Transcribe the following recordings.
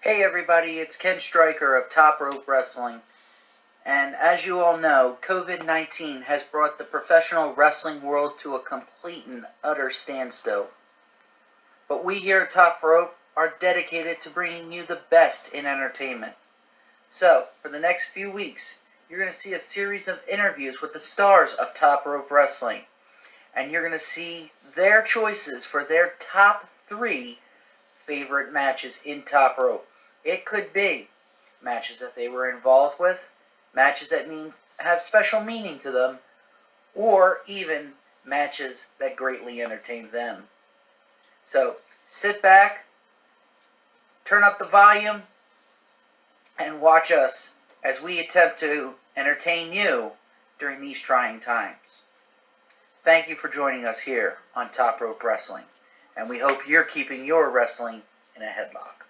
Hey everybody, it's Ken Stryker of Top Rope Wrestling. And as you all know, COVID-19 has brought the professional wrestling world to a complete and utter standstill. But we here at Top Rope are dedicated to bringing you the best in entertainment. So, for the next few weeks, you're going to see a series of interviews with the stars of Top Rope Wrestling. And you're going to see their choices for their top 3 favorite matches in Top Rope. It could be matches that they were involved with, matches that have special meaning to them, or even matches that greatly entertained them. So sit back, turn up the volume, and watch us as we attempt to entertain you during these trying times. Thank you for joining us here on Top Rope Wrestling, and we hope you're keeping your wrestling in a headlock.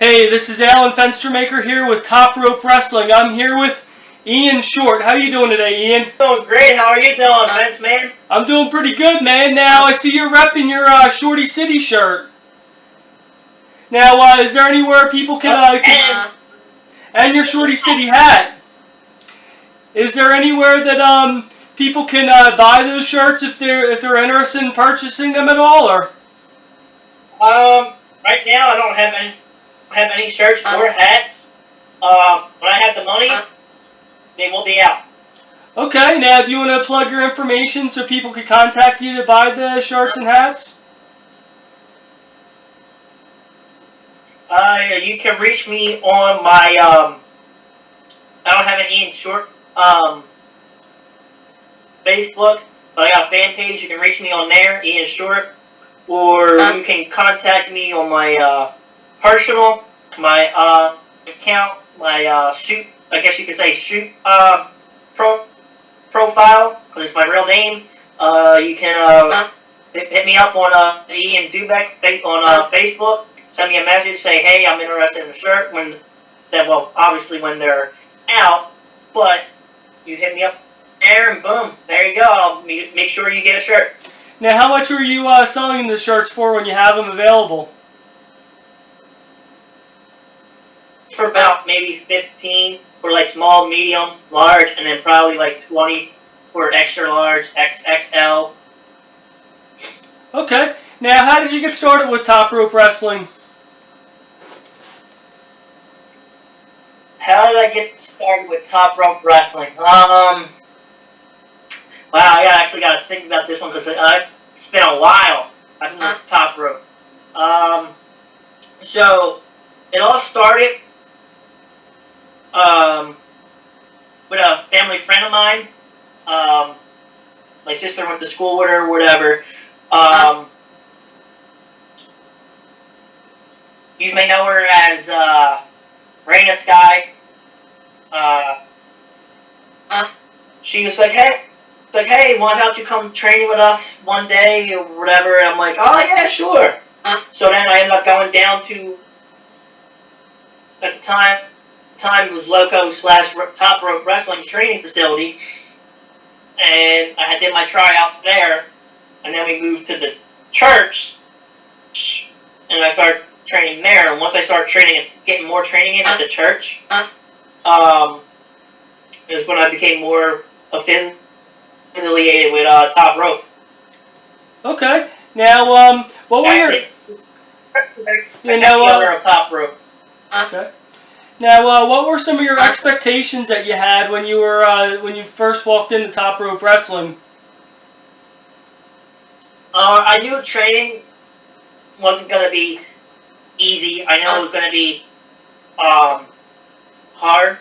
Hey, this is Alan Fenstermaker here with Top Rope Wrestling. I'm here with Ian Short. How you doing today, Ian? Doing great. How are you doing, Vince, man? I'm doing pretty good, man. Now, I see you're repping your Shorty City shirt. Now, is there anywhere people can and your Shorty City hat. Is there anywhere that people can buy those shirts if they're interested in purchasing them at all, or? Right now I don't have any shirts or hats. When I have the money, they will be out. Okay, now do you want to plug your information so people can contact you to buy the shirts and hats? You can reach me on my, I don't have an Ian Short, Facebook, but I got a fan page. You can reach me on there, Ian Short, or you can contact me on my, personal, my, account, my, shoot, I guess you could say shoot, profile, because it's my real name. You can, hit me up on, Ian Dubeck on, Facebook. Send me a message, say, hey, I'm interested in the shirt, obviously when they're out, but you hit me up there, and boom, there you go. I'll make sure you get a shirt. Now, how much are you selling the shirts for when you have them available? For about maybe 15 for like small, medium, large, and then probably like 20 for extra large, XXL. Okay. Now, how did you get started with Top Rope Wrestling? How did I get started with Top Rope Wrestling? Wow, I actually got to think about this one because it's been a while. I've been with Top Rope. So it all started with a family friend of mine. My sister went to school with her, whatever. You may know her as Raina Sky. She was like, hey, why don't you come training with us one day or whatever? And I'm like, oh yeah, sure. So then I ended up going down to, at the time it was Loco/Top Rope Wrestling training facility, and I did my tryouts there, and then we moved to the church, and I started training there. And once I started getting more training in at the church, is when I became more affiliated with Top Rope. Okay. Now, what were your... Actually, You the know, owner of Top Rope. okay. Now, what were some of your expectations that you had when you first walked into Top Rope Wrestling? I knew training wasn't going to be easy. I know it was going to be hard,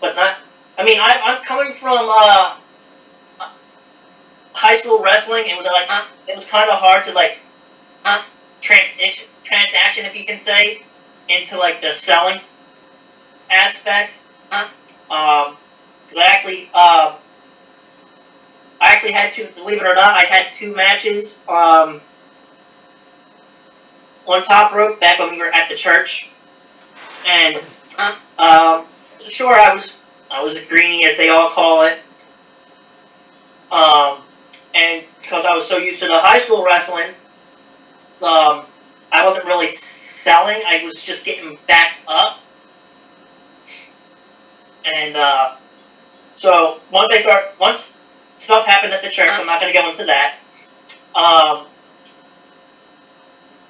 but not. I mean, I'm coming from high school wrestling. It was kind of hard to like transaction, if you can say, into like the selling aspect. Because I actually had to, believe it or not, I had 2 matches on Top Rope back when we were at the church, and sure, I was a greenie, as they all call it, and because I was so used to the high school wrestling, I wasn't really selling. I was just getting back up, and so once stuff happened at the church, I'm not going to go into that.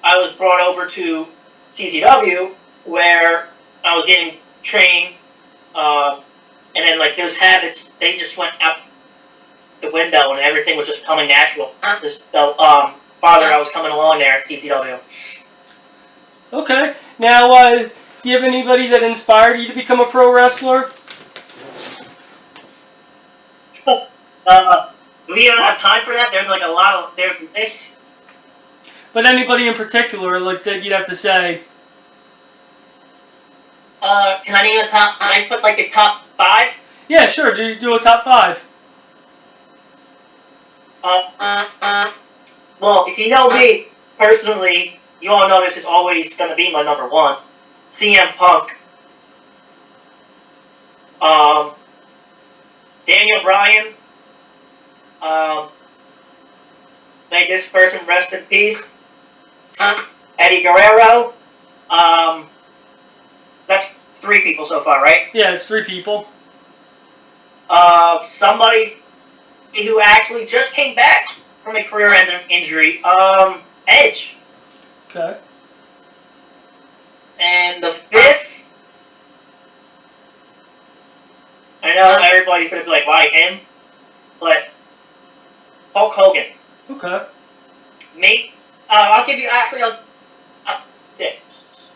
I was brought over to CZW, where I was getting trained, and then like those habits, they just went out the window, and everything was just coming natural. Just farther I was coming along there at CZW. Okay. Now, do you have anybody that inspired you to become a pro wrestler? We don't have time for that. There's like a lot of list. But anybody in particular, like that you'd have to say? Can I name a top? Can I put like a top 5? Yeah, sure. Do a top 5. Well, if you know me personally, you all know this is always going to be my number 1. CM Punk. Daniel Bryan. May this person rest in peace. Eddie Guerrero. That's 3 people so far, right? Yeah, it's 3 people. Somebody who actually just came back from a career-ending injury. Edge. Okay. And the 5th, I know everybody's going to be like, why him? But Hulk Hogan. Okay. Me, I'll give you actually up 6.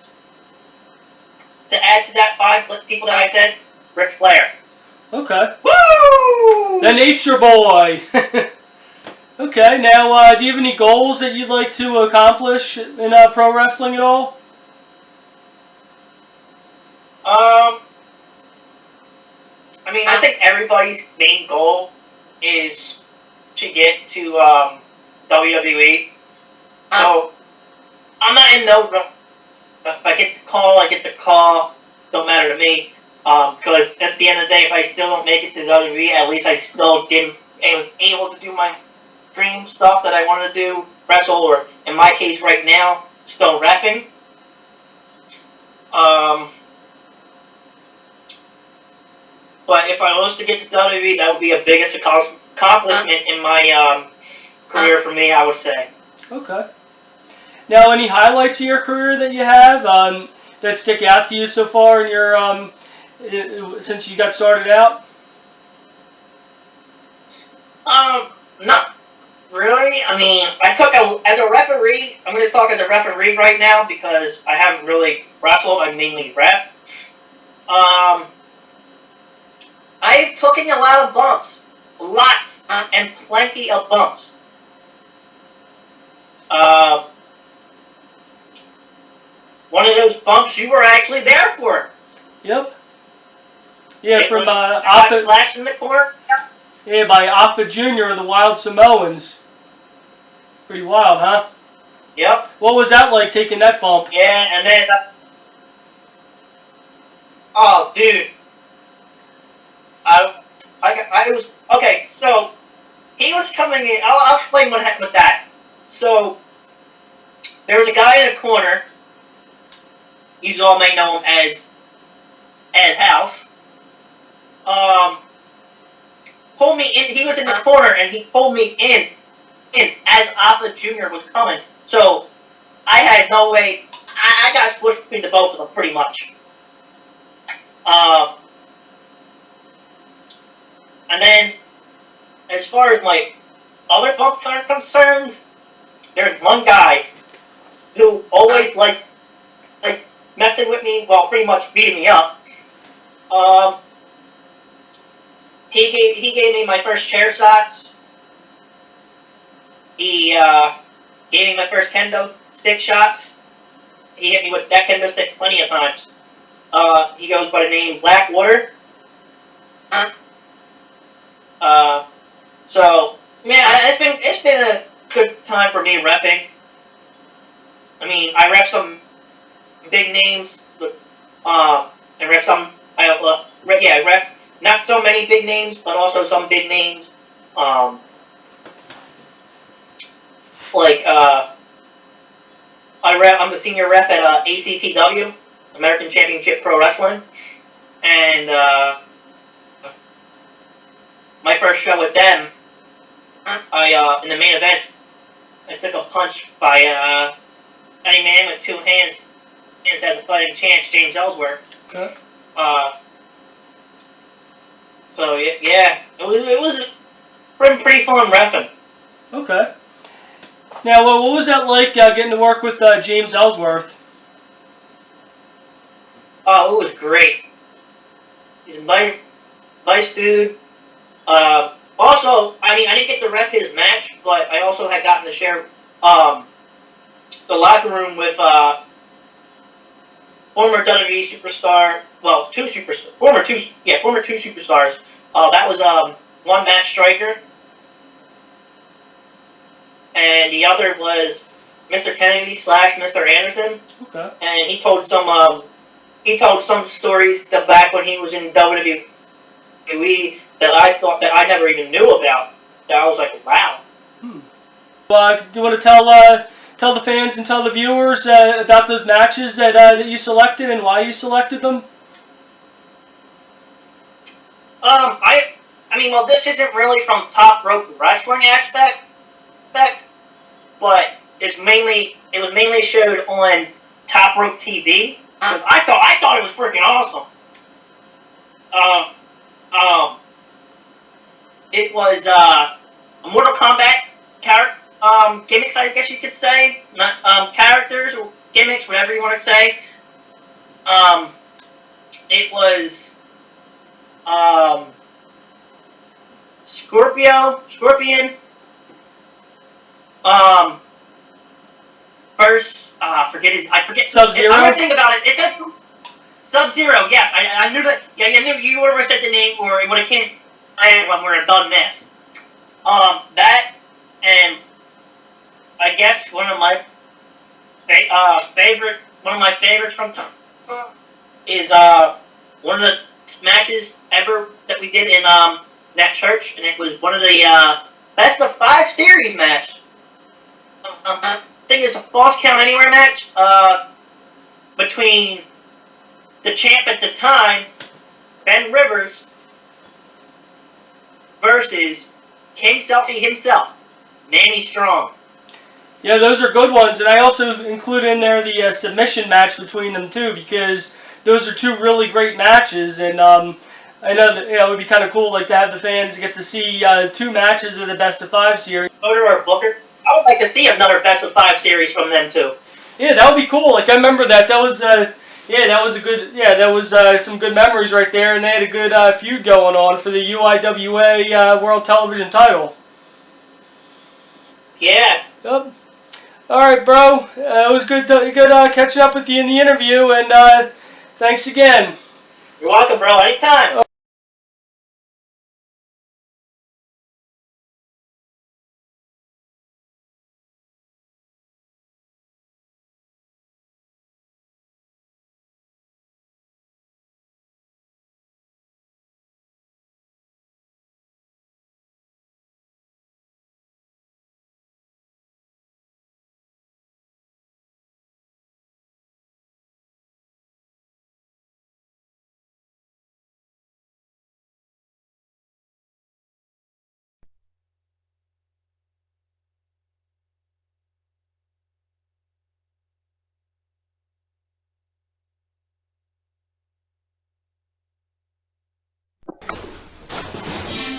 To add to that 5 people that I said, Ric Flair. Okay. Woo! The Nature Boy. Okay. Now, do you have any goals that you'd like to accomplish in pro wrestling at all? I mean, I think everybody's main goal is to get to WWE. So I'm not in no rush. If I get the call, I get the call. Don't matter to me. Because at the end of the day, if I still don't make it to WWE, at least I still was able to do my dream stuff that I wanted to do, wrestle, or in my case right now, still reffing. But if I was to get to WWE, that would be a biggest accomplishment in my career for me, I would say. Okay. Now, any highlights of your career that you have that stick out to you so far in your since you got started out? Not really. I mean, as a referee. I'm going to talk as a referee right now because I haven't really wrestled. I mainly ref. I've taken a lot of bumps, and plenty of bumps. One of those bumps you were actually there for. Yep. Yeah, It from was Alpha. Flash in the corner. Yeah, by Alpha Jr. and the Wild Samoans. Pretty wild, huh? Yep. What was that like, taking that bump? Yeah, and then. Oh, dude. I was okay. So he was coming in. I'll explain what happened with that. So there was a guy in the corner. You all may know him as Ed House. Pulled me in. He was in the corner, and he pulled me in as Alpha Junior was coming. So I had no way. I got squished between the both of them pretty much. And then, as far as my other bump are concerned, there's one guy who always like messing with me, well, pretty much beating me up. He gave me my first chair shots. He gave me my first kendo stick shots. He hit me with that kendo stick plenty of times. He goes by the name Blackwater. So yeah, it's been a good time for me repping. I mean, I rep some big names, but I rep some. I rep not so many big names, but also some big names. I'm the senior rep at ACPW, American Championship Pro Wrestling, and my first show with them, in the main event, I took a punch by any man with two hands has a fighting chance, James Ellsworth. Okay. So yeah, it was pretty fun reffing. Okay. Now, what was that like getting to work with James Ellsworth? Oh, it was great. He's a nice dude. Also, I mean, I didn't get to ref his match, but I also had gotten to share the locker room with former WWE superstar. Well, former two superstars. That was one Matt Striker, and the other was Mr. Kennedy / Mr. Anderson. Okay. And he told some stories back when he was in WWE that I thought that I never even knew about. That I was like, wow. Do you want to tell the fans and tell the viewers about those matches that you selected and why you selected them? I mean, well, this isn't really from Top Rope Wrestling aspect, but it was mainly showed on Top Rope TV. I thought it was freaking awesome. It was a Mortal Kombat gimmicks, I guess you could say, not characters or gimmicks, whatever you want to say. It was Scorpion. First, I forget. Sub-Zero? I'm gonna think about it. It's gonna Sub-Zero. Yes, I knew that. Yeah, I knew you would have said the name, or it would have came when we're done this. That and I guess one of my favorites from Top is one of the matches ever that we did in that church, and it was one of the best of 5 series match. I think it's a Falls Count Anywhere match between the champ at the time, Ben Rivers, versus King Selfie himself, Manny Strong. Yeah, those are good ones, and I also include in there the submission match between them too, because those are 2 really great matches, and I know that it would be kind of cool, like to have the fans get to see 2 matches of the best of 5 series. Voter or Booker, I would like to see another best of 5 series from them too. Yeah, that would be cool. Like I remember that. That was some good memories right there, and they had a good feud going on for the UIWA World Television title. Yeah. Yep. All right, bro. It was good catching up with you in the interview, and thanks again. You're welcome, bro. Anytime.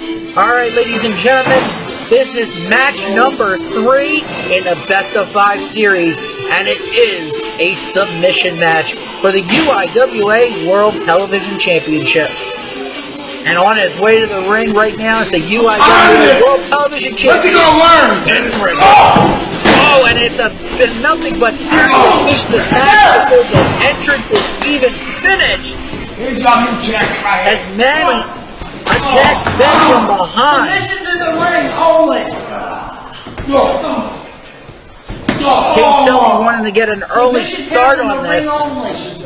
Alright, ladies and gentlemen, this is match number 3 in the Best of 5 series, and it is a submission match for the UIWA World Television Championship. And on his way to the ring right now is the UIWA World Television Championship. What's he gonna learn? Oh, and it's been nothing but serious fish attack before the entrance is even finished. Here's your new jacket right As here. Manny attacks Ben from behind. Submissions in the ring only. King Sylvie wanting to get an early start on this,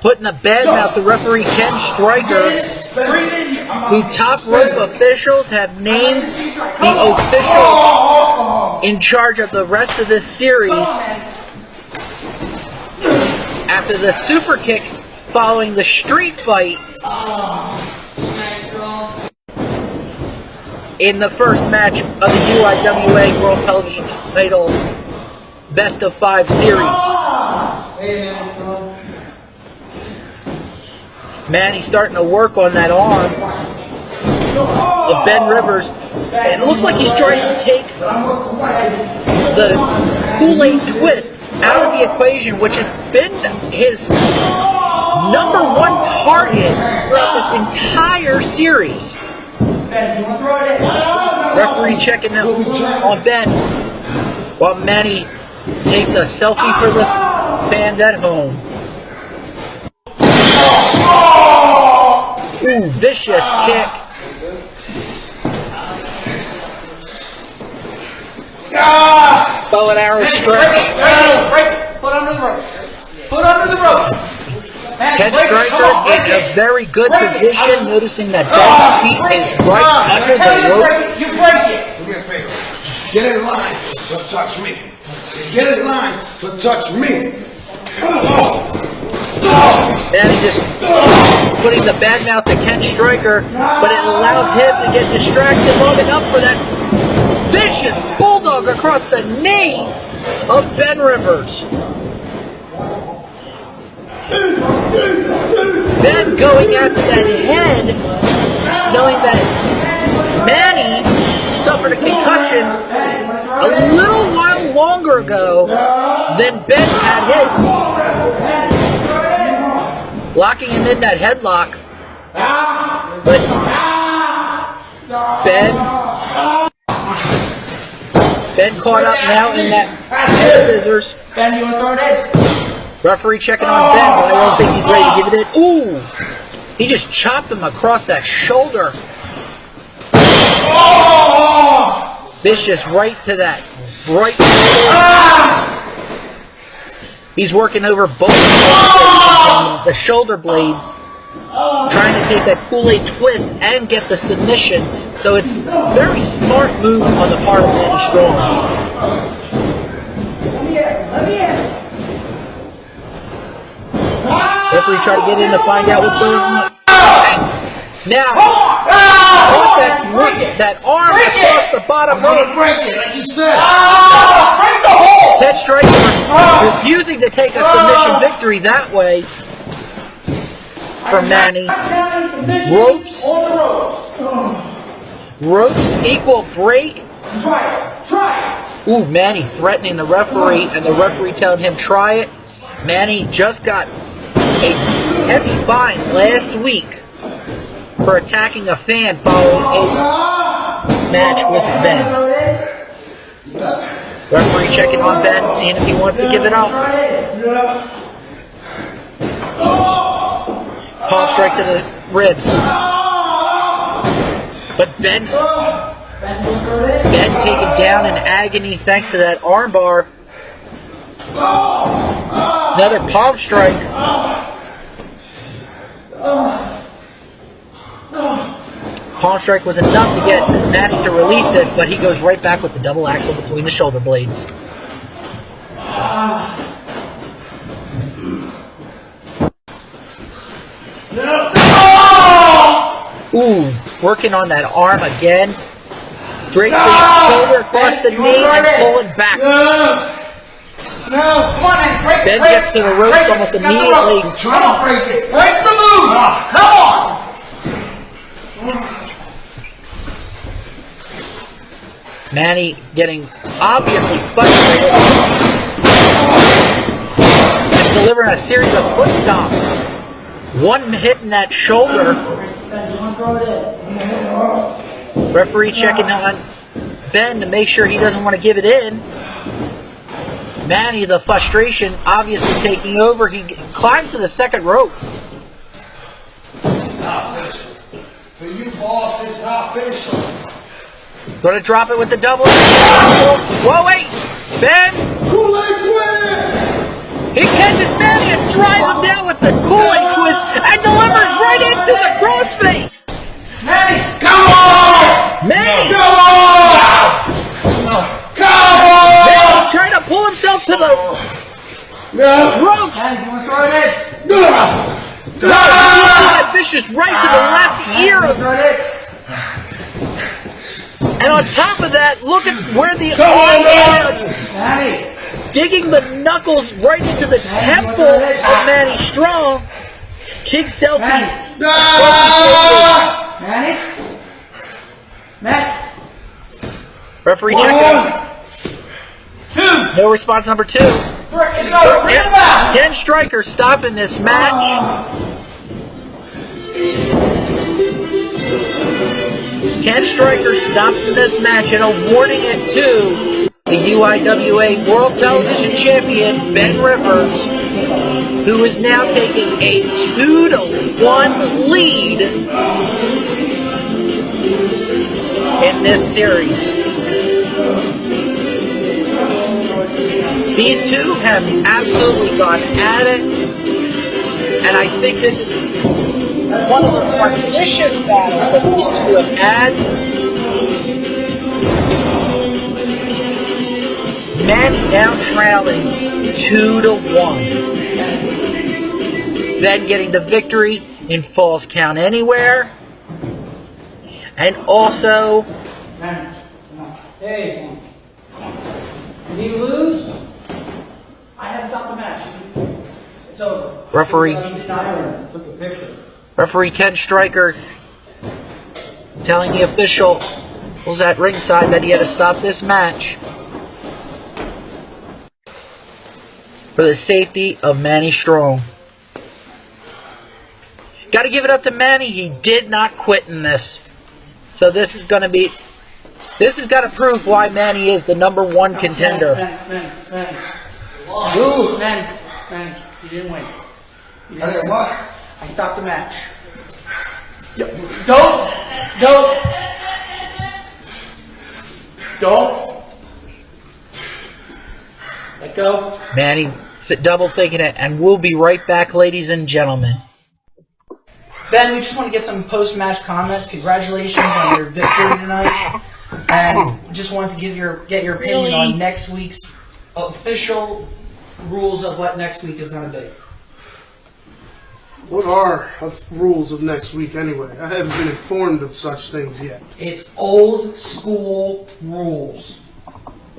putting a bad mouth to referee Ken Stryker, who top rope officials have named the official in charge of the rest of this series after the super kick following the street fight in the first match of the UIWA World Television Title Best of 5 series. Manny's starting to work on that arm of Ben Rivers. And it looks like he's trying to take the Kool-Aid twist out of the equation, which has been his number 1 target throughout this entire series. Referee checking on Ben while Manny takes a selfie for the fans at home. Ooh, vicious kick. Bow and arrow stretch. Break. Put under the rope. Put under the rope. Ken Stryker in a very good position, noticing that Ben's feet is right under the rope. You break it. Do me a favor. Get in line to touch me. Get in line to touch me. And just putting the bad mouth to Ken Stryker, but it allows him to get distracted long enough for that vicious bulldog across the knee of Ben Rivers. Then going after that head, knowing that Manny suffered a concussion a little while longer ago than Ben had his. Locking him in that headlock. But Ben caught up now in that head scissors. Ben, you want to throw it in? Referee checking on Ben, but I don't think he's ready to give it in. Ooh! He just chopped him across that shoulder. Vicious right to that right shoulder. He's working over both the shoulder blades, trying to take that Kool-Aid twist and get the submission. So it's a very smart move on the part of Manny Strong. Referee try to get in to find out what's going on. Now, that arm across the bottom rope. Break it, like you said. Break the hole! Ken Stryker refusing to take a submission victory that way for Manny. Ropes equal break. Try. Ooh, Manny threatening the referee, and the referee telling him try it. Manny just got a heavy fine last week for attacking a fan following his match with Ben. Referee checking on Ben, seeing if he wants to give it up. Palm strike to the ribs. But Ben taken down in agony thanks to that armbar. Another palm strike. Palm strike was enough to get Manny to release it, but he goes right back with the double axle between the shoulder blades. Ooh, working on that arm again. Draping his shoulder across the knee and pulling back. No, come on, man. Break Ben it. gets to the ropes almost immediately. Try to break it. Break the move! Come on! Manny getting obviously frustrated and delivering a series of foot stomps. One hitting that shoulder. Referee checking on Ben to make sure he doesn't want to give it in. Manny, the frustration obviously taking over. He climbs to the second rope. It's not finished. For you, boss, it's not finished. Gonna drop it with the double. Whoa, wait! Ben! Kool-Aid twist! He catches Manny and drives him down with the Kool-Aid twist and delivers right into the crossface! Manny! Come on! Manny! Come on! Come on! Manny's trying to pull himself to the rope! Manny, you want to throw it in? That vicious right to the left ear of Throw it in? And on top of that, look at where the Manny! digging the knuckles right into the temple of Manny Strong. King Selfie. Manny? Manny? Referee check out. No response number 2. Ken Stryker stopping this match. Ken Stryker stops this match and awarding it to the UIWA World Television Champion, Ben Rivers, who is now taking a 2-1 lead in this series. These two have absolutely gone at it, and I think this is one of the more vicious battles that these two have had. Manny now trailing 2-1. Then getting the victory in Falls Count Anywhere. And also... Hey, did he lose? I had to stop the match. It's over. Referee Took a picture. Referee Ken Stryker telling the official was at ringside that he had to stop this match for the safety of Manny Strong. Got to give it up to Manny. He did not quit in this. So this is got to prove why Manny is the #1 contender. Manny, you didn't win. You I didn't what? I stopped the match. Don't. Let go. Manny double thinking it, and we'll be right back, ladies and gentlemen. Ben, we just want to get some post-match comments. Congratulations on your victory tonight, and just wanted to get your opinion on next week's official rules of what next week is going to be. What are rules of next week anyway? I haven't been informed of such things yet. It's old school rules.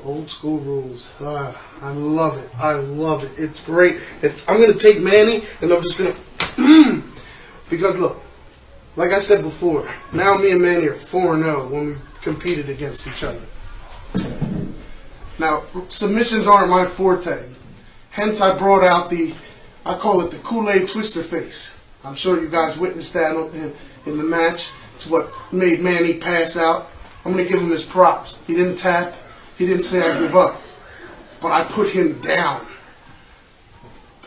Old school rules. I love it. I love it. It's great. I'm going to take Manny, and I'm just going to... because, look, like I said before, now me and Manny are 4-0 when we competed against each other. Now, submissions aren't my forte. Hence, I brought out I call it the Kool-Aid twister face. I'm sure you guys witnessed that in the match. It's what made Manny pass out. I'm going to give him his props. He didn't tap. He didn't say I give up. But I put him down.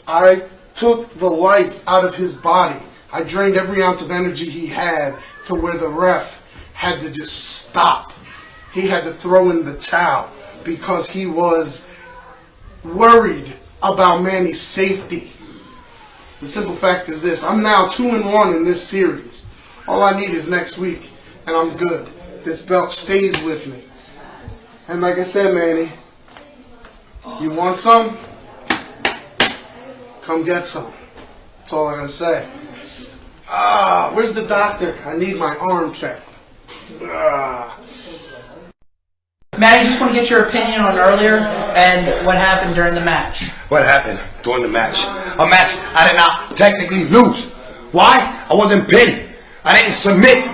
I took the life out of his body. I drained every ounce of energy he had to where the ref had to just stop. He had to throw in the towel because he was worried about Manny's safety. The simple fact is this: I'm now 2-1 in this series. All I need is next week, and I'm good. This belt stays with me. And like I said, Manny, you want some? Come get some. That's all I gotta say. Where's the doctor? I need my arm checked. Matt, I just want to get your opinion on earlier and what happened during the match. What happened during the match? A match I did not technically lose. Why? I wasn't pinned. I didn't submit.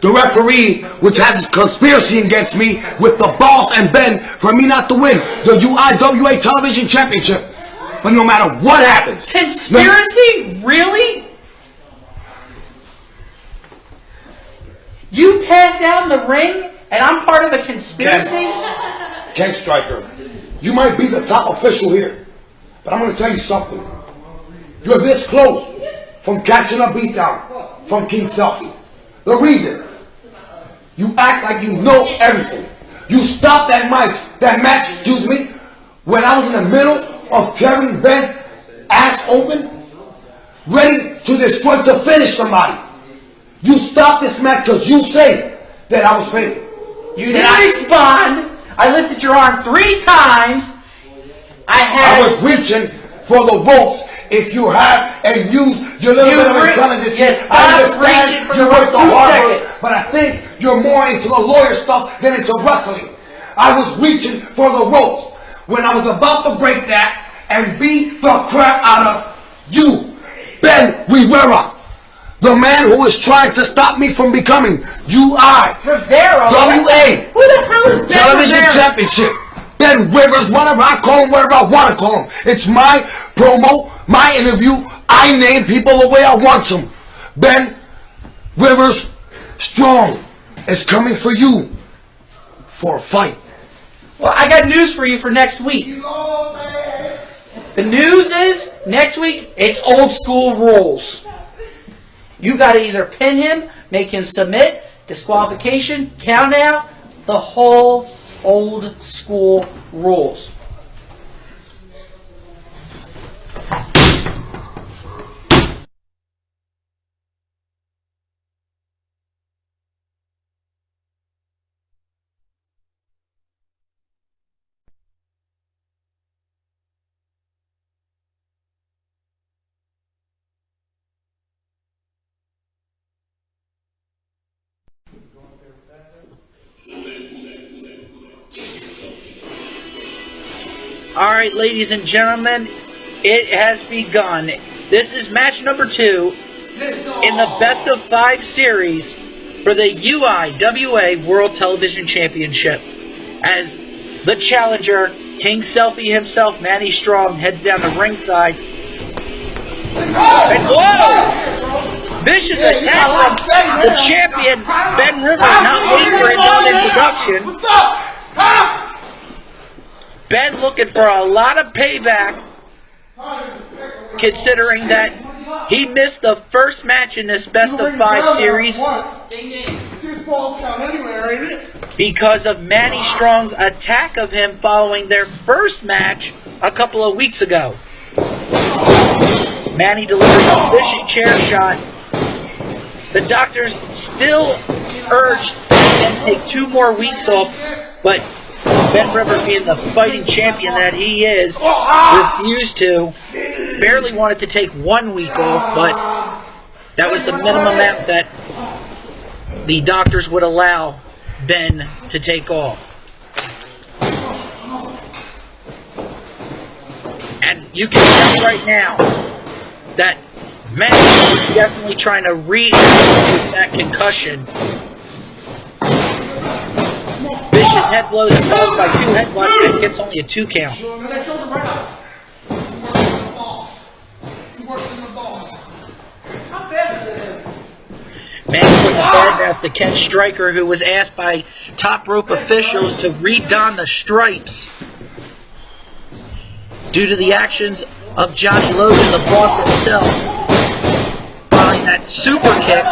the referee, which has a conspiracy against me with the boss and Ben for me not to win the UIWA Television Championship. But no matter what happens, Conspiracy? Really? You pass out in the ring and I'm part of a conspiracy? Ken Striker, you might be the top official here, but I'm going to tell you something. You're this close from catching a beatdown from King Selfie. The reason, you act like you know everything. You stopped that match, when I was in the middle of tearing Ben's ass open, ready to destroy, to finish somebody. You stopped this match because you say that I was fake. You didn't respond. I lifted your arm 3 times. I was reaching for the ropes. If you have and use your little bit of intelligence, I understand you work the hard work, but I think you're more into the lawyer stuff than into wrestling. I was reaching for the ropes when I was about to break that and beat the crap out of you, Ben Rivera, the man who is trying to stop me from becoming Rivera? UIWA Who the hell is Ben Television Rivera? Championship. Ben Rivers, whatever I call him, whatever I want to call him. It's my promo, my interview. I name people the way I want them. Ben Rivers Strong is coming for you for a fight. Well, I got news for you for next week. The news is, next week, it's old school rules. You got to either pin him, make him submit, disqualification, count out, the whole old school rules. Alright, ladies and gentlemen, it has begun. This is match number 2 in the best of 5 series for the UIWA World Television Championship. As the challenger, King Selfie himself, Manny Strong, heads down the ringside. And whoa! Vicious attack from the champion, Ben Rivers, not waiting for his own introduction. What's up? Huh? Ben looking for a lot of payback, considering that he missed the first match in this best of 5 series because of Manny Strong's attack of him following their first match a couple of weeks ago. Manny delivers a vicious chair shot. The doctors still urged him to take 2 more weeks off, but Ben Rivers, being the fighting champion that he is, refused to. Barely wanted to take 1 week off, but that was the minimum amount that the doctors would allow Ben to take off. And you can tell right now that Manny is definitely trying to reintroduce that concussion. Vicious head blows and falls by 2 headbutts and gets only a 2 count. Manny put the bad mouth to Ken Striker, who was asked by top rope officials to redon the stripes due to the actions of Johnny Logan, the boss himself, following that super kick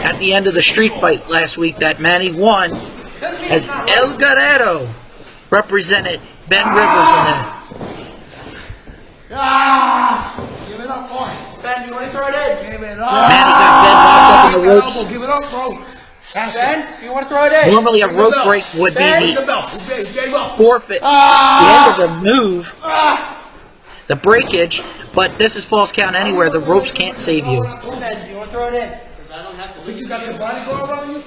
at the end of the street fight last week that Manny won, as El Guerrero represented Ben Rivers in that. Give it up, boy. Ben, you want to throw it in? Give it Manny got Ben locked up in the ropes. Give it up, bro. Ben, you want to throw it in? Normally a rope break would be the forfeit, the end of the move, the breakage, but this is false count anywhere. The ropes can't save you. Ben, do you want to throw it in? Think you got your bodyguard on you?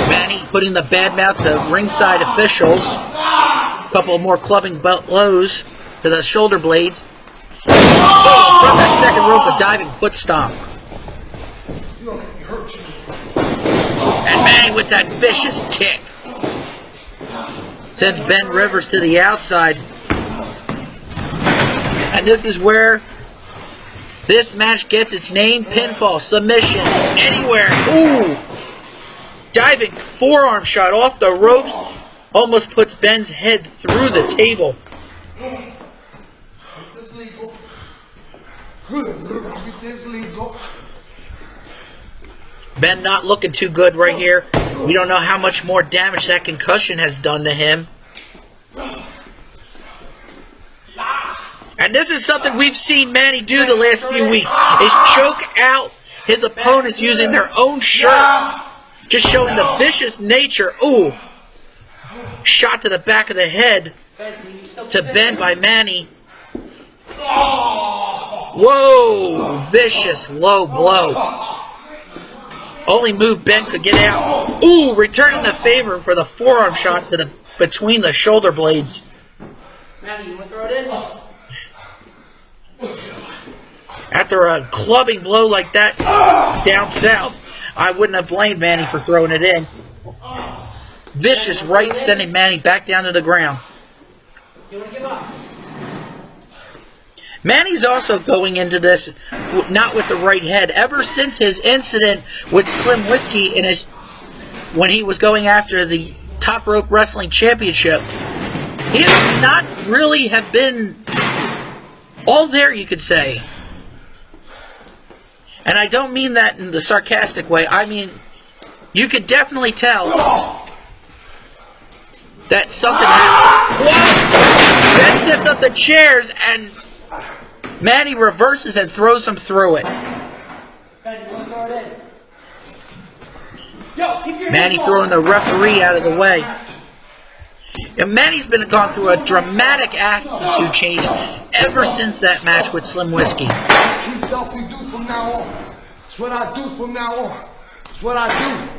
Manny putting the bad mouth to ringside officials. A couple more clubbing blows to the shoulder blades. From that second rope, a diving foot stomp. You don't let me hurt you. And Manny with that vicious kick. Sends Ben Rivers to the outside. And this is where this match gets its name, pinfall, submission, anywhere. Ooh! Diving forearm shot off the ropes. Almost puts Ben's head through the table. This legal. This legal. Ben not looking too good right here. We don't know how much more damage that concussion has done to him. And this is something we've seen Manny do the last few weeks, is choke out his opponents using their own shirt. Just showing the vicious nature. Ooh. Shot to the back of the head to Ben by Manny. Whoa. Vicious low blow. Only move Ben could get out. Ooh, returning the favor for the forearm shot to the between the shoulder blades. Manny, you want to throw it in? After a clubbing blow like that down south, I wouldn't have blamed Manny for throwing it in. Vicious right sending Manny back down to the ground. You want to give up? Manny's also going into this not with the right head. Ever since his incident with Slim Whiskey in his when he was going after the Top Rope Wrestling Championship, he does not really have been all there, you could say. And I don't mean that in the sarcastic way. I mean, you could definitely tell that something happened. Whoa! Ben sets up the chairs and Manny reverses and throws him through it. Ben, you want to throw it in? Yo, keep your Manny hands throwing the referee out of the way. And Manny's been gone through a dramatic attitude change ever since that match with Slim Whiskey. Keep selfie do from now on. It's what I do from now on. It's what I do.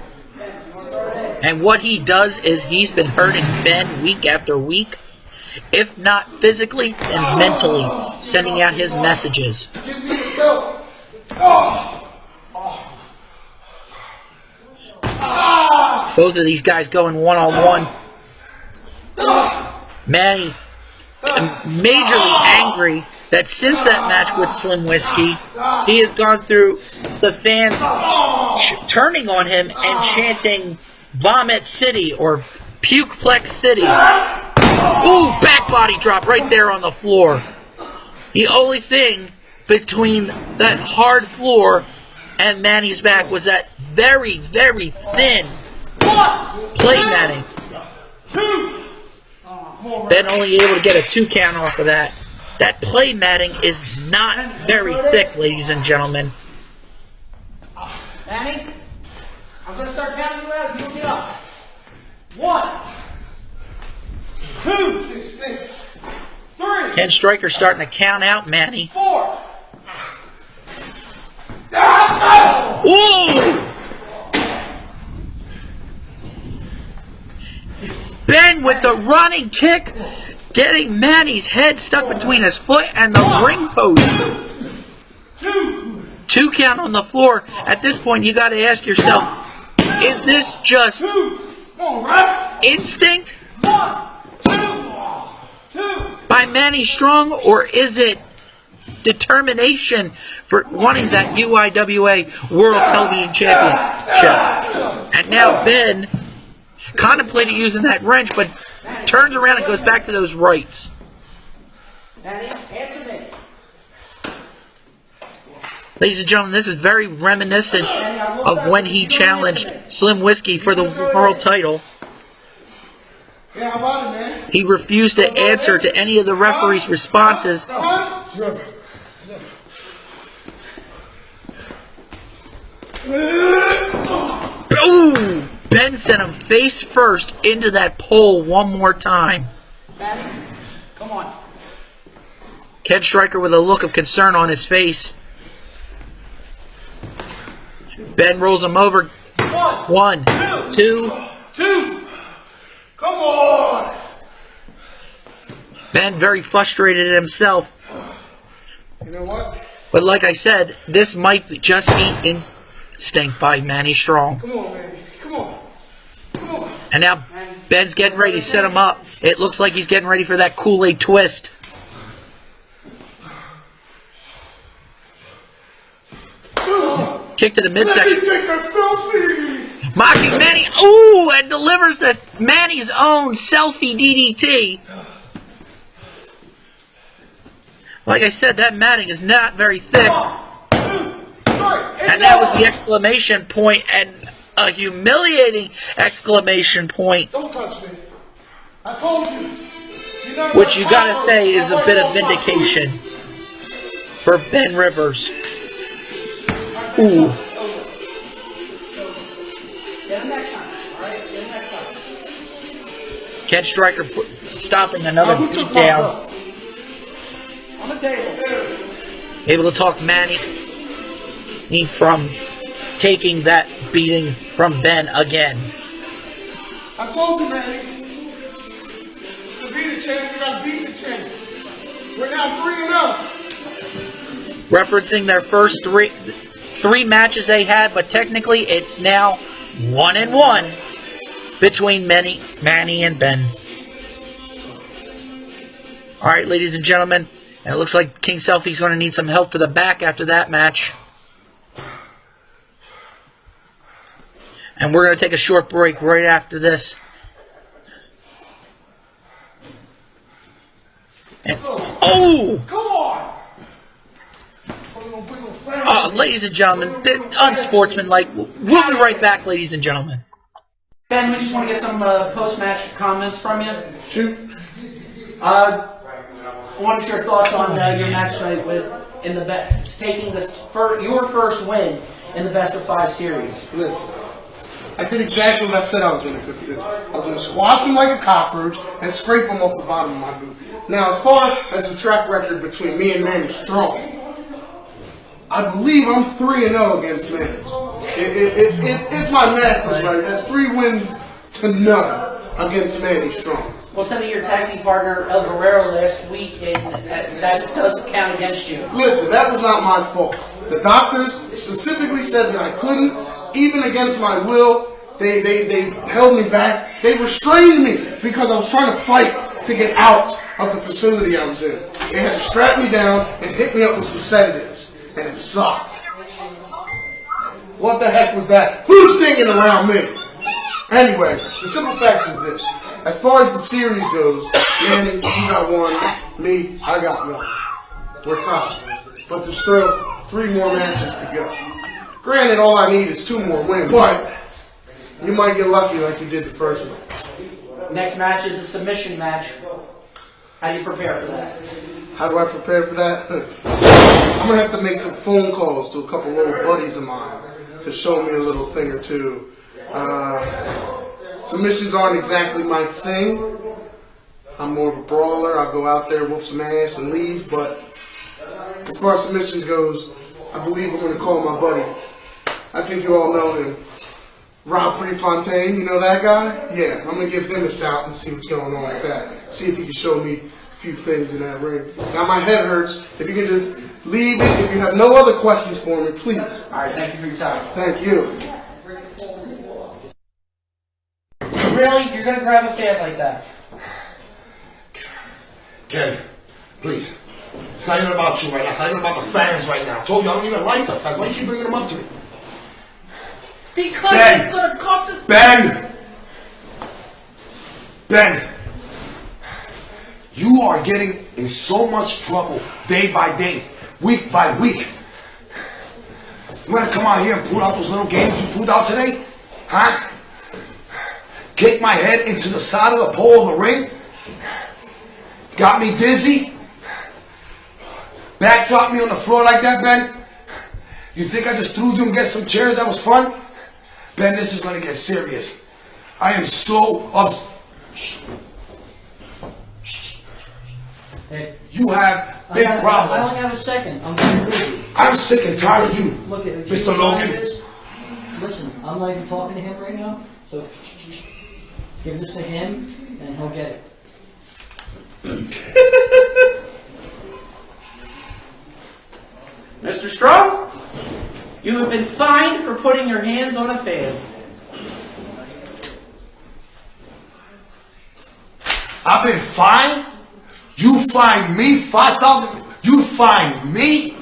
And what he does is he's been hurting Ben week after week, if not physically and mentally, sending out his messages. Give me the belt. Oh. Both of these guys going one-on-one. Manny majorly angry that since that match with Slim Whiskey, he has gone through the fans turning on him and chanting Vomit City or Pukeplex City. Ooh, back body drop right there on the floor. The only thing between that hard floor and Manny's back was that very, very thin play matting. Ben only able to get a 2 count off of that. That play matting is not very thick, ladies and gentlemen. Manny, I'm going to start counting you out if you don't get up. 1, 2, 3, Ken Striker starting to count out Manny. 4. Ooh! Ben with the running kick, getting Manny's head stuck between his foot and the ring post. 2 count on the floor. At this point, you got to ask yourself, is this just instinct by Manny Strong, or is it determination for wanting that UIWA World Television Championship? And now Ben contemplated using that wrench, but turns around and goes back to those rights. Manny, answer me. Ladies and gentlemen, this is very reminiscent of when he challenged Slim Whiskey for the world title. Yeah, how about it, man? He refused to answer to any of the referee's responses. Boom! Ben sent him face first into that pole one more time. Manny, come on. Ken Striker with a look of concern on his face. Ben rolls him over. 1, 2. Come on! Ben very frustrated at himself. You know what? But like I said, this might just be stink by Manny Strong. Come on, Manny. Come on. Come on. And now Ben's getting ready to set him up. It looks like he's getting ready for that Kool-Aid twist. Kick to the Let me midsection. take a selfie. Mocking Manny. Ooh, and delivers the Manny's own selfie DDT. Like I said, that matting is not very thick. And that was the exclamation point, and a humiliating exclamation point, Don't touch me. I told you. which you gotta say is a bit of vindication for Ben Rivers. Ooh. Get him next time, alright? Get him next time. Ken Striker stopping another Who took beat my down. belt? On the table. Able to talk Manny from taking that beating from Ben again. I told you, Manny. To be the champ, you gotta beat the champ. We're now 3-0. Referencing their first three matches they had, but technically it's now 1-1 between Manny and Ben. Alright, ladies and gentlemen, and it looks like King Selfie's going to need some help to the back after that match. And we're going to take a short break right after this. And, oh! Come on. Ladies and gentlemen, unsportsmanlike. We'll be right back, ladies and gentlemen. Ben, we just want to get some post-match comments from you. Shoot. What is your thoughts on your match tonight with taking your first win in the best of 5 series? Listen, I did exactly what I said I was going to do. I was going to squash him like a cockroach and scrape him off the bottom of my boot. Now, as far as the track record between me and Manny Strong, I believe I'm 3-0 against Manny. If my math is right, that's 3 wins to none against Manny Strong. Well, sending your tag team partner El Guerrero last week, and that does count against you. Listen, that was not my fault. The doctors specifically said that I couldn't, even against my will. They held me back. They restrained me because I was trying to fight to get out of the facility I was in. They had to strap me down and hit me up with some sedatives, and it sucked. What the heck was that? Who's thinking around me? Anyway, the simple fact is this. As far as the series goes, Manny, you got 1. Me, I got 1. We're tied. But there's still 3 more matches to go. Granted, all I need is 2 more wins, but you might get lucky like you did the first one. Next match is a submission match. How do you prepare for that? How do I prepare for that? I'm going to have to make some phone calls to a couple little buddies of mine to show me a little thing or two. Submissions aren't exactly my thing. I'm more of a brawler. I'll go out there, whoop some ass, and leave. But as far as submissions goes, I believe I'm going to call my buddy. I think you all know him. Rob Prefontaine, you know that guy? Yeah, I'm going to give him a shout and see what's going on with that. See if he can show me a few things in that ring. Now my head hurts. If you can just leave it. If you have no other questions for me, please. All right, thank you for your time. Thank you. Really? You're going to grab a fan like that? Ken, please. It's not even about you right now. It's not even about the fans right now. I told you I don't even like the fans. Why you keep bringing them up to me? Because Ben. it's going to cost us... Ben! You are getting in so much trouble day by day, week by week. You want to come out here and pull out those little games you pulled out today? Huh? Kick my head into the side of the pole of the ring? Got me dizzy? Backdrop me on the floor like that, Ben? You think I just threw you and get some chairs? That was fun? Ben, this is going to get serious. I am so Hey, You have big I problems. only have a second. I'm going to leave you. I'm sick and tired of you, Look at Mr. Logan. Listen, I'm not even talking to him right now, so give this to him, and he'll get it. Mr. Strong? You have been fined for putting your hands on a fan. I've been fined? You fined me 5,000? You fined me?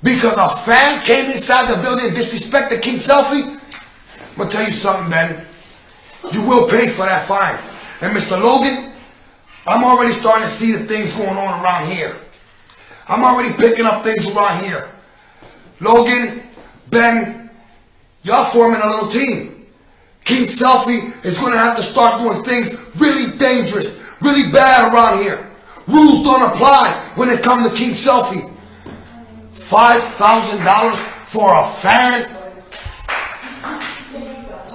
Because a fan came inside the building and disrespected King Selfie? I'm gonna tell you something, Ben. You will pay for that fine. And Mr. Logan, I'm already starting to see the things going on around here. I'm already picking up things around here. Logan, Ben, y'all forming a little team. King Selfie is going to have to start doing things really dangerous, really bad around here. Rules don't apply when it comes to King Selfie. $5,000 for a fan?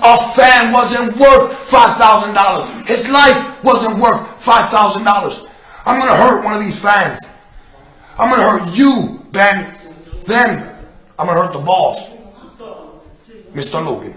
A fan wasn't worth $5,000. His life wasn't worth $5,000. I'm going to hurt one of these fans. I'm going to hurt you, Ben. Then I'm going to hurt the boss, Mr. Logan.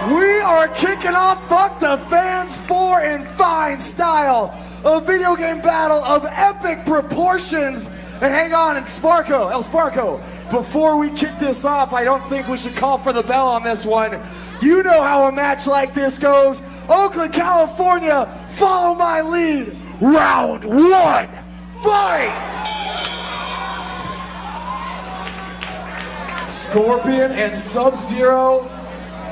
We are kicking off Fuck the Fans 4 in fine style. A video game battle of epic proportions. And hang on, and Sparko, El Sparko, before we kick this off, I don't think we should call for the bell on this one. You know how a match like this goes. Oakland, California, follow my lead. Round 1, fight! Scorpion and Sub-Zero,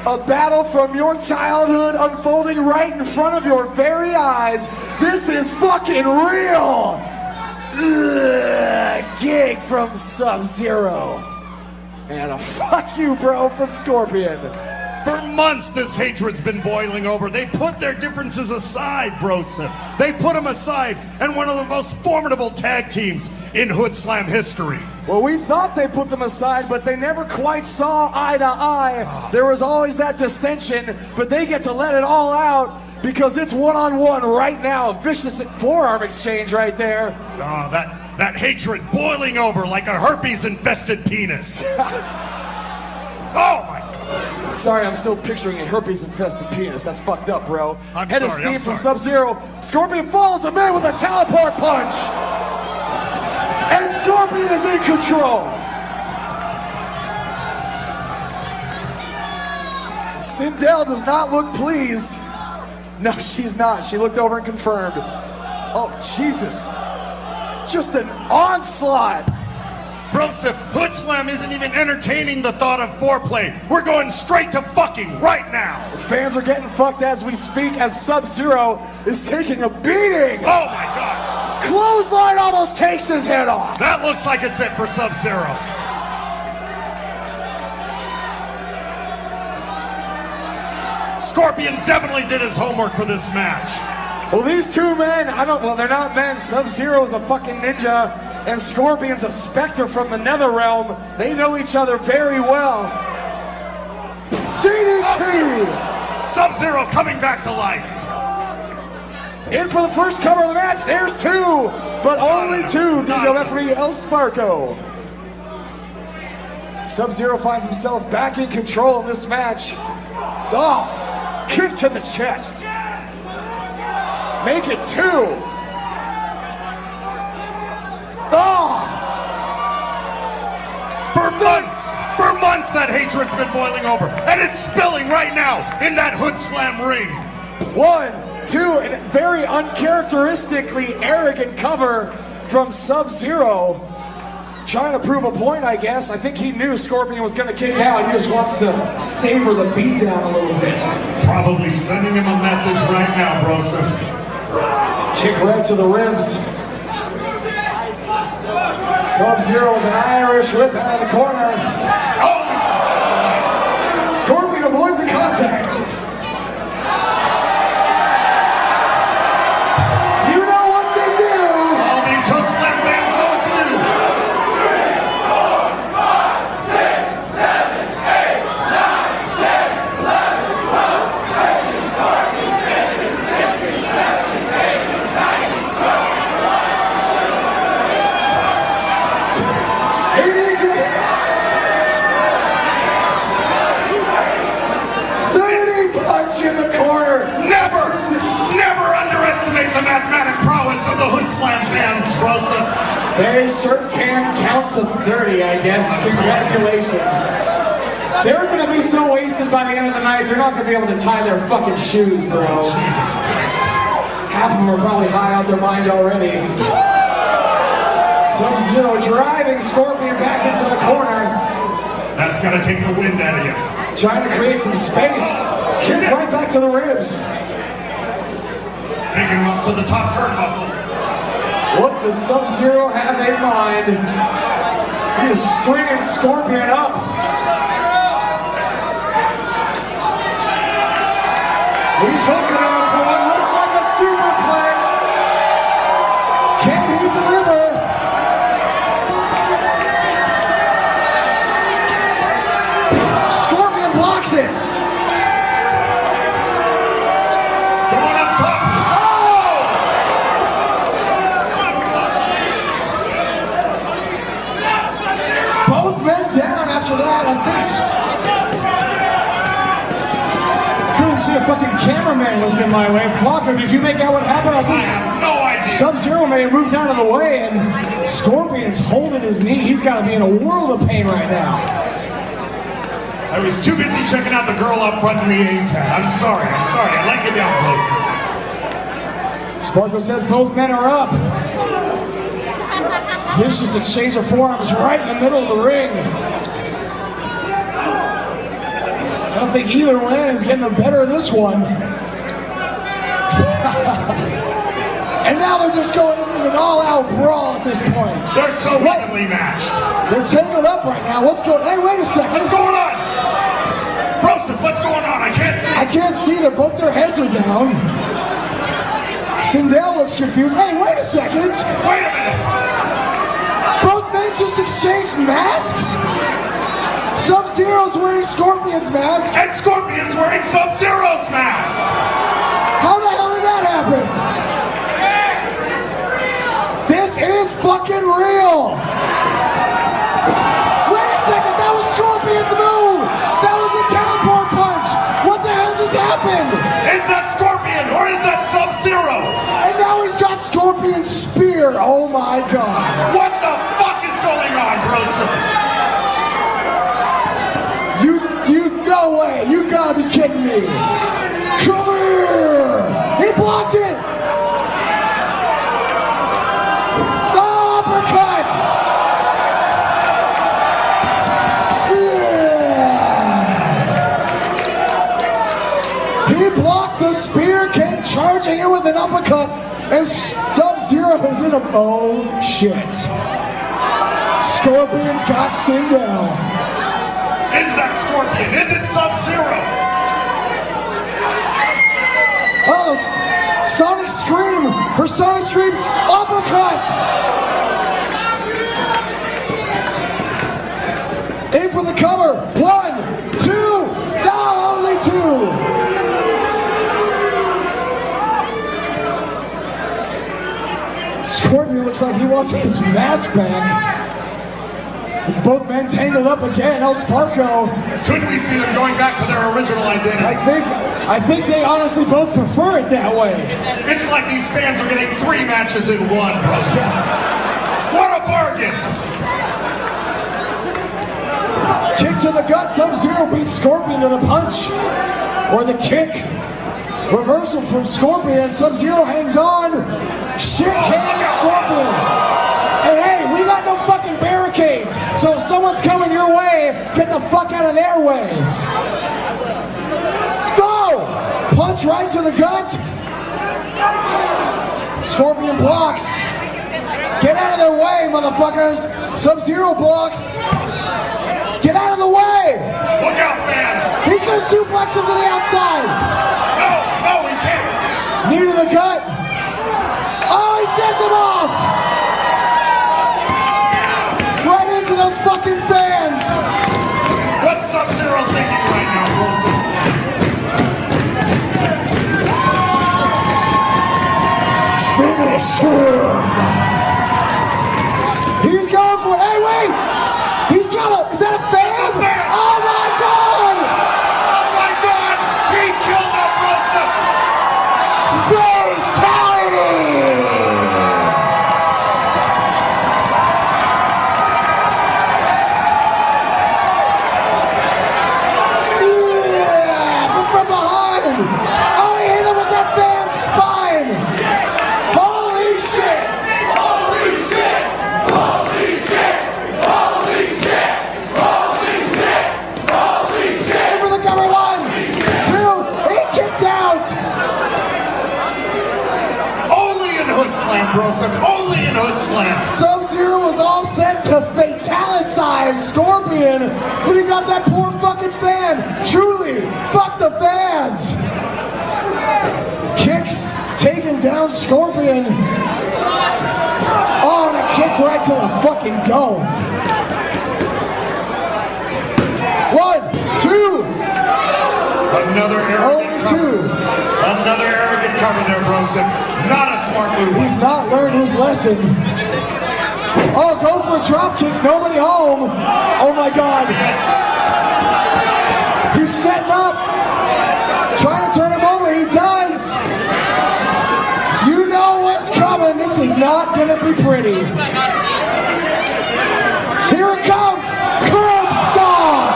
a battle from your childhood unfolding right in front of your very eyes. This is fucking real! Ugh, gig from Sub-Zero. And a fuck you, bro, from Scorpion. For months, this hatred's been boiling over. They put their differences aside, Brosen. They put them aside, and one of the most formidable tag teams in Hood Slam history. Well, we thought they put them aside, but they never quite saw eye to eye. There was always that dissension, but they get to let it all out because it's one-on-one right now. Vicious forearm exchange right there. Oh, that hatred boiling over like a herpes-infested penis. Oh, my God. Sorry, I'm still picturing a herpes-infested penis. That's fucked up, bro. I'm Head sorry, of steam I'm from sorry. Sub-Zero. Scorpion follows him in with a teleport punch. And Scorpion is in control. Sindel does not look pleased. No, she's not. She looked over and confirmed. Oh, Jesus. Just an onslaught. Broseph, Hood Slam isn't even entertaining the thought of foreplay. We're going straight to fucking right now. The fans are getting fucked as we speak as Sub-Zero is taking a beating. Oh, my God. Clothesline almost takes his head off. That looks like it's it for Sub-Zero. Scorpion definitely did his homework for this match. Well, these two men, they're not men. Sub-Zero is a fucking ninja, and Scorpion's a specter from the Netherrealm. They know each other very well. DDT! Sub-Zero coming back to life. In for the first cover of the match. There's two, but only two. DDO referee El Sparko. Sub-Zero finds himself back in control in this match. Oh! Kick to the chest. Make it two. Oh! For months that hatred's been boiling over, and it's spilling right now in that Hood Slam ring. 1, 2, and a very uncharacteristically arrogant cover from Sub-Zero. Trying to prove a point, I guess. I think he knew Scorpion was going to kick out. He just wants to savor the beatdown a little bit. Probably sending him a message right now, Brosen. Kick right to the ribs. Sub-Zero with an Irish whip out of the corner. Oh! Scorpion avoids a contact. You know what to do. All these Hood Slam fans know what to do. 6, 7, 8, 9, 10, 11, 12, 13, 14, 15, 16, 17, 18, 19, 20. He needs it. 30 chorus of the Hood Slam fans, Rosa. They sure can count to 30, I guess. Congratulations. They're going to be so wasted by the end of the night, they're not going to be able to tie their fucking shoes, bro. Jesus Christ. Half of them are probably high out their mind already. Sub-Zero driving Scorpion back into the corner. That's got to take the wind out of you. Trying to create some space. Kick right back to the ribs. Taking him up to the top turnbuckle. What does Sub-Zero have in mind? He is stringing Scorpion up. He's hooking him for what looks like a superplex. Can he deliver? Scorpion blocks it. Going up top. Both men down after that. I think I couldn't see a fucking cameraman was in my way. Blocker, did you make out what happened? I think No idea. Sub-Zero may have moved out of the way, and Scorpion's holding his knee. He's got to be in a world of pain right now. I was too busy checking out the girl up front in the A's hat. I'm sorry. I let you down, Rosa. Sparkle says both men are up. Vicious exchange of forearms right in the middle of the ring. I don't think either man is getting the better of this one. And now they're just going, this is an all-out brawl at this point. They're so evenly matched. They're tangled up right now. What's going on? Hey, wait a second. What's going on? Rosa, what's going on? I can't see. I can't see. They're both their heads are down. Sindel looks confused. Hey, wait a second. Wait a minute. Both men just exchanged masks? Sub-Zero's wearing Scorpion's mask. And Scorpion's wearing Sub-Zero's mask. How the hell did that happen? This is fucking real. Wait a second, that was Scorpion's move. That was the teleport punch. What the hell just happened? Is that Scorpion or is that Sub-Zero? And now he's got Scorpion's spear. Oh my god. What the fuck is going on, Rosa? No way. You gotta be kidding me. Come here. He blocked it. Oh, uppercut. Yeah. He blocked the spear, came charging in with an uppercut, and Sub-Zero is in a... Oh, shit. Scorpion's got Sindel. Is that Scorpion? Is it Sub-Zero? Oh, Sonic Scream! Her Sonic Scream's uppercut! In for the cover. 1, 2, no, only 2. Scorpion looks like he wants his mask back. Both men tangled up again. El Sparko. Could we see them going back to their original identity? I think they honestly both prefer it that way. It's like these fans are getting 3 matches in one, bro. What a bargain! Kick to the gut. Sub-Zero beats Scorpion to the punch. Or the kick. Reversal from Scorpion. Sub-Zero hangs on. Shit can Scorpion. And hey, we got no fucking barricades. So if someone's coming your way, get the fuck out of their way. Go! Punch right to the gut. Scorpion blocks. Get out of their way, motherfuckers. Sub-Zero blocks. Get out of the way. Look out, fans. He's gonna suplex him to the outside. No, he can't. Knee to the gut. Oh, he sends him off. Right into those fucking fans! What's Sub-Zero thinking right now, Wilson? Finish him! He's going for it. Hey, wait! He's got a... Is that a fan? Oh my god! Oh my god! He killed him, Wilson! Fatality! Slam. Sub-Zero was all set to fatalicize Scorpion, but he got that poor fucking fan. Truly, fuck the fans. Kicks taking down Scorpion. Oh, and a kick right to the fucking dome. 1, 2. Another Only arrogant 2. cover. Another arrogant cover there, Brosen. Not a smart move. He's not learned his lesson. Oh, go for a drop kick. Nobody home. Oh my God. He's setting up. Trying to turn him over. He does. You know what's coming. This is not going to be pretty. Here it comes. Curb stomp.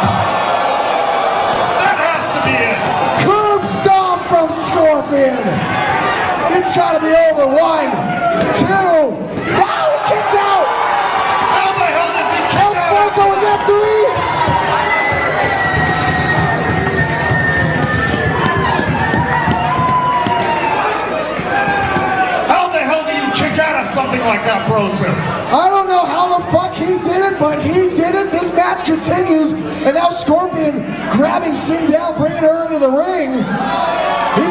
That has to be it. Curb stomp from Scorpion. It's got to be over. 1, 2. Now he kicked out. How the hell does he kick El out? Sparko was at 3. How the hell do you kick out of something like that, Brosen? I don't know how the fuck he did it, but he did it. This match continues, and now Scorpion grabbing Sindel, bringing her into the ring. He